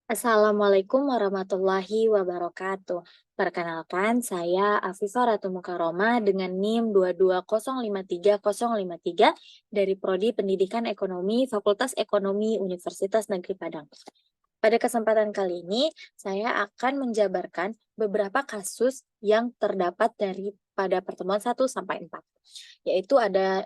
Assalamualaikum warahmatullahi wabarakatuh. Perkenalkan, saya Afifah Ratu Mukaroma dengan NIM 2205303 dari Prodi Pendidikan Ekonomi Fakultas Ekonomi Universitas Negeri Padang. Pada kesempatan kali ini, saya akan menjabarkan beberapa kasus yang terdapat pada pertemuan 1 sampai 4, yaitu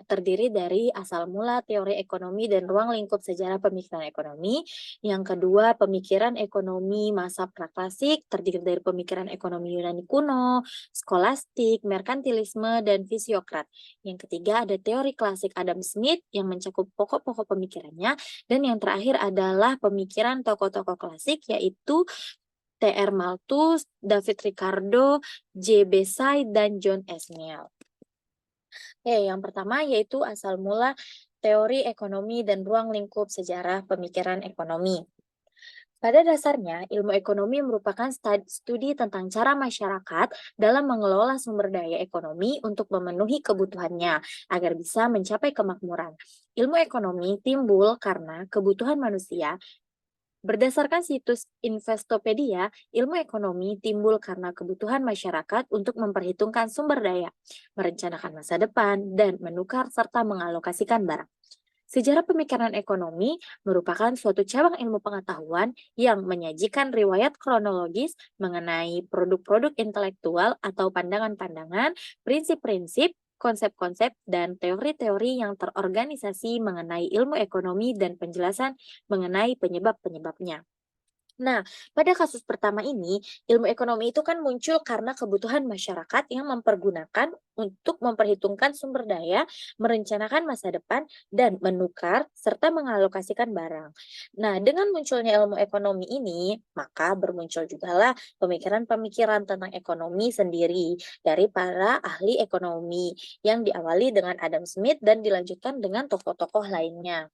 terdiri dari asal mula teori ekonomi dan ruang lingkup sejarah pemikiran ekonomi. Yang kedua, pemikiran ekonomi masa praklasik terdiri dari pemikiran ekonomi Yunani kuno, skolastik, merkantilisme, dan fisiokrat. Yang ketiga, ada teori klasik Adam Smith yang mencakup pokok-pokok pemikirannya. Dan yang terakhir adalah pemikiran tokoh-tokoh klasik yaitu T.R. Malthus, David Ricardo, J.B. Said, dan John S. Mill. Yang pertama yaitu asal mula teori ekonomi dan ruang lingkup sejarah pemikiran ekonomi. Pada dasarnya, ilmu ekonomi merupakan studi tentang cara masyarakat dalam mengelola sumber daya ekonomi untuk memenuhi kebutuhannya agar bisa mencapai kemakmuran. Ilmu ekonomi timbul karena kebutuhan manusia. Berdasarkan situs Investopedia, ilmu ekonomi timbul karena kebutuhan masyarakat untuk memperhitungkan sumber daya, merencanakan masa depan, dan menukar serta mengalokasikan barang. Sejarah pemikiran ekonomi merupakan suatu cabang ilmu pengetahuan yang menyajikan riwayat kronologis mengenai produk-produk intelektual atau pandangan-pandangan, prinsip-prinsip, konsep-konsep, dan teori-teori yang terorganisasi mengenai ilmu ekonomi dan penjelasan mengenai penyebab-penyebabnya. Nah, pada kasus pertama ini, ilmu ekonomi itu kan muncul karena kebutuhan masyarakat yang mempergunakan untuk memperhitungkan sumber daya, merencanakan masa depan, dan menukar serta mengalokasikan barang. Nah, dengan munculnya ilmu ekonomi ini, maka bermuncul jugalah pemikiran-pemikiran tentang ekonomi sendiri dari para ahli ekonomi yang diawali dengan Adam Smith dan dilanjutkan dengan tokoh-tokoh lainnya.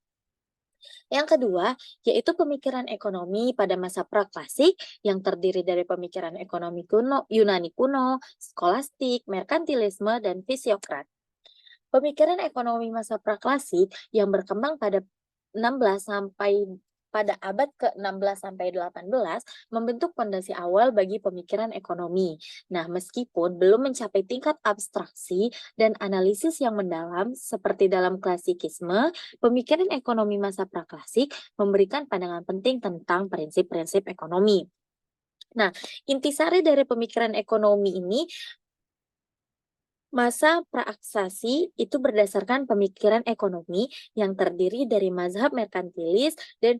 Yang kedua, yaitu pemikiran ekonomi pada masa praklasik yang terdiri dari pemikiran ekonomi kuno, Yunani kuno, skolastik, merkantilisme, dan fisiokrat. Pemikiran ekonomi masa praklasik yang berkembang 16 sampai pada abad ke-16 sampai 18 membentuk fondasi awal bagi pemikiran ekonomi. Nah, meskipun belum mencapai tingkat abstraksi dan analisis yang mendalam seperti dalam klasikisme, pemikiran ekonomi masa praklasik memberikan pandangan penting tentang prinsip-prinsip ekonomi. Nah, intisari dari pemikiran ekonomi ini, masa praaksasi itu berdasarkan pemikiran ekonomi yang terdiri dari mazhab merkantilis dan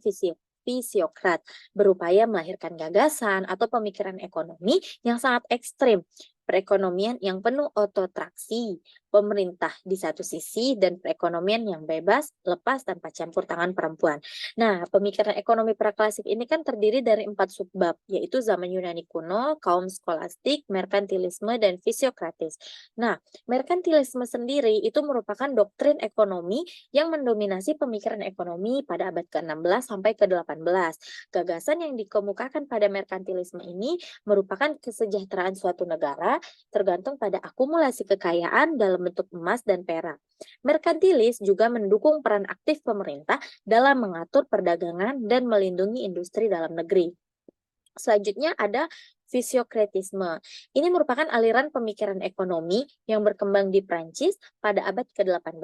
fisiokrat, berupaya melahirkan gagasan atau pemikiran ekonomi yang sangat ekstrim, perekonomian yang penuh ototraksi, pemerintah di satu sisi, dan perekonomian yang bebas, lepas, tanpa campur tangan perempuan. Nah, pemikiran ekonomi praklasik ini kan terdiri dari 4 subbab, yaitu zaman Yunani kuno, kaum skolastik, merkantilisme, dan fisiokratis. Nah, merkantilisme sendiri itu merupakan doktrin ekonomi yang mendominasi pemikiran ekonomi pada abad ke-16 sampai ke-18. Gagasan yang dikemukakan pada merkantilisme ini merupakan kesejahteraan suatu negara tergantung pada akumulasi kekayaan dalam bentuk emas dan perak. Merkantilis juga mendukung peran aktif pemerintah dalam mengatur perdagangan dan melindungi industri dalam negeri. Selanjutnya ada fisiokretisme. Ini merupakan aliran pemikiran ekonomi yang berkembang di Prancis pada abad ke-18.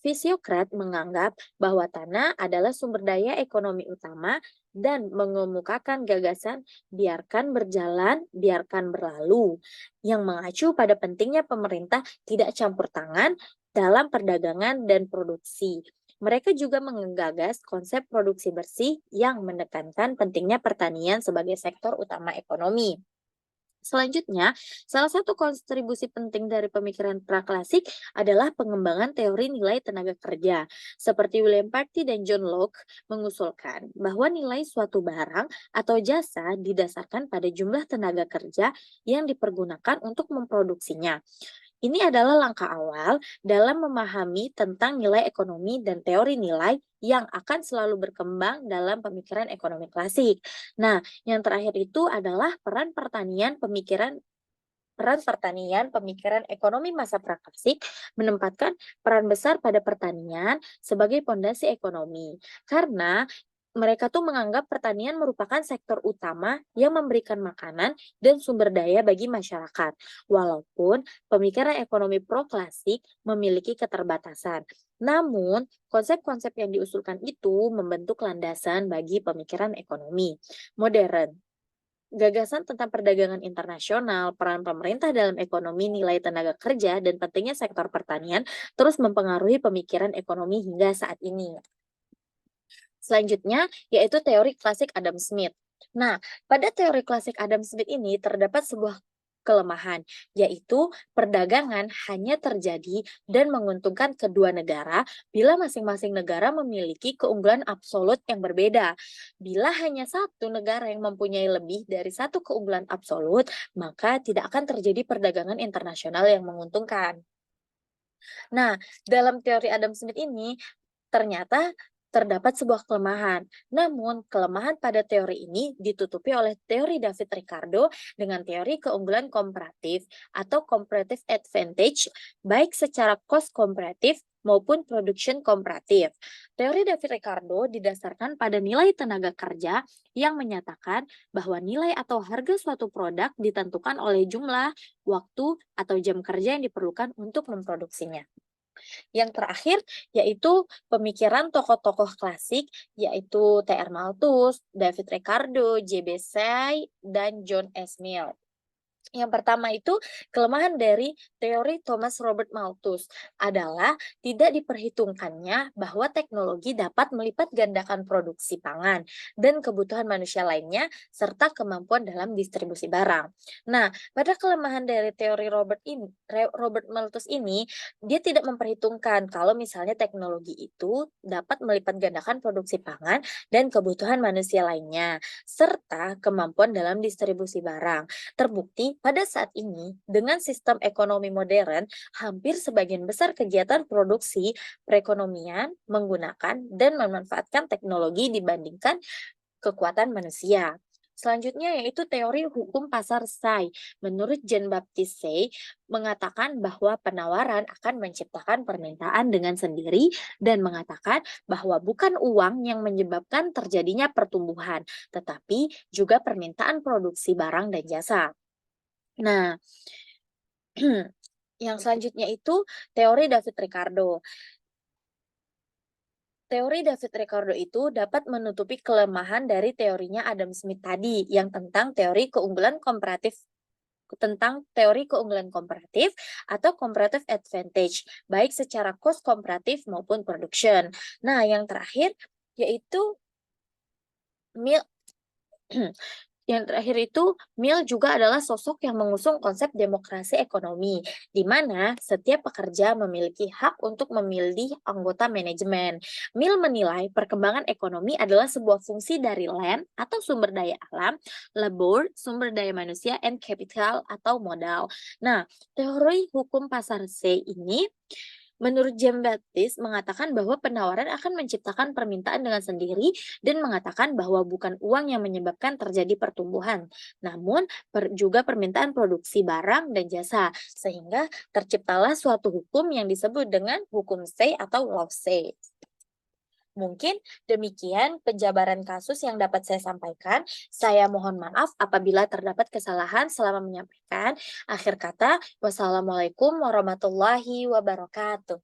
Fisiokrat menganggap bahwa tanah adalah sumber daya ekonomi utama dan mengemukakan gagasan biarkan berjalan, biarkan berlalu, yang mengacu pada pentingnya pemerintah tidak campur tangan dalam perdagangan dan produksi. Mereka juga menggagas konsep produksi bersih yang menekankan pentingnya pertanian sebagai sektor utama ekonomi. Selanjutnya, salah satu kontribusi penting dari pemikiran praklasik adalah pengembangan teori nilai tenaga kerja. Seperti William Party dan John Locke mengusulkan bahwa nilai suatu barang atau jasa didasarkan pada jumlah tenaga kerja yang dipergunakan untuk memproduksinya. Ini adalah langkah awal dalam memahami tentang nilai ekonomi dan teori nilai yang akan selalu berkembang dalam pemikiran ekonomi klasik. Nah, yang terakhir itu adalah peran pertanian pemikiran ekonomi masa praklasik menempatkan peran besar pada pertanian sebagai pondasi ekonomi. Karena mereka tuh menganggap pertanian merupakan sektor utama yang memberikan makanan dan sumber daya bagi masyarakat. Walaupun pemikiran ekonomi pro-klasik memiliki keterbatasan. Namun, konsep-konsep yang diusulkan itu membentuk landasan bagi pemikiran ekonomi modern. Gagasan tentang perdagangan internasional, peran pemerintah dalam ekonomi, nilai tenaga kerja, dan pentingnya sektor pertanian terus mempengaruhi pemikiran ekonomi hingga saat ini. Selanjutnya, yaitu teori klasik Adam Smith. Nah, pada teori klasik Adam Smith ini terdapat sebuah kelemahan, yaitu perdagangan hanya terjadi dan menguntungkan kedua negara bila masing-masing negara memiliki keunggulan absolut yang berbeda. Bila hanya satu negara yang mempunyai lebih dari satu keunggulan absolut, maka tidak akan terjadi perdagangan internasional yang menguntungkan. Nah, dalam teori Adam Smith ini, ternyata terdapat sebuah kelemahan. Namun, kelemahan pada teori ini ditutupi oleh teori David Ricardo dengan teori keunggulan komparatif atau comparative advantage, baik secara cost komparatif maupun production komparatif. Teori David Ricardo didasarkan pada nilai tenaga kerja yang menyatakan bahwa nilai atau harga suatu produk ditentukan oleh jumlah, waktu, atau jam kerja yang diperlukan untuk memproduksinya. Yang terakhir yaitu pemikiran tokoh-tokoh klasik yaitu T.R. Malthus, David Ricardo, J.B. Say, dan John S. Mill. Yang pertama itu, kelemahan dari teori Thomas Robert Malthus adalah tidak diperhitungkannya bahwa teknologi dapat melipat gandakan produksi pangan dan kebutuhan manusia lainnya serta kemampuan dalam distribusi barang. Nah, pada kelemahan dari teori Robert Malthus ini, dia tidak memperhitungkan kalau misalnya teknologi itu dapat melipat gandakan produksi pangan dan kebutuhan manusia lainnya serta kemampuan dalam distribusi barang. Terbukti pada saat ini, dengan sistem ekonomi modern, hampir sebagian besar kegiatan produksi perekonomian menggunakan dan memanfaatkan teknologi dibandingkan kekuatan manusia. Selanjutnya yaitu teori hukum pasar Say. Menurut Jean-Baptiste Say, mengatakan bahwa penawaran akan menciptakan permintaan dengan sendiri dan mengatakan bahwa bukan uang yang menyebabkan terjadinya pertumbuhan, tetapi juga permintaan produksi barang dan jasa. Nah, yang selanjutnya itu teori David Ricardo. Teori David Ricardo itu dapat menutupi kelemahan dari teorinya Adam Smith tadi yang tentang teori keunggulan komparatif atau comparative advantage, baik secara cost komparatif maupun production. Nah, yang terakhir yaitu Mill Yang terakhir itu, Mill juga adalah sosok yang mengusung konsep demokrasi ekonomi, di mana setiap pekerja memiliki hak untuk memilih anggota manajemen. Mill menilai perkembangan ekonomi adalah sebuah fungsi dari land atau sumber daya alam, labor, sumber daya manusia, and capital atau modal. Nah, teori hukum pasar C ini menurut Jean-Baptiste mengatakan bahwa penawaran akan menciptakan permintaan dengan sendiri dan mengatakan bahwa bukan uang yang menyebabkan terjadi pertumbuhan, namun juga permintaan produksi barang dan jasa, sehingga terciptalah suatu hukum yang disebut dengan hukum Say atau law Say. Mungkin demikian penjabaran kasus yang dapat saya sampaikan. Saya mohon maaf apabila terdapat kesalahan selama menyampaikan. Akhir kata, wassalamualaikum warahmatullahi wabarakatuh.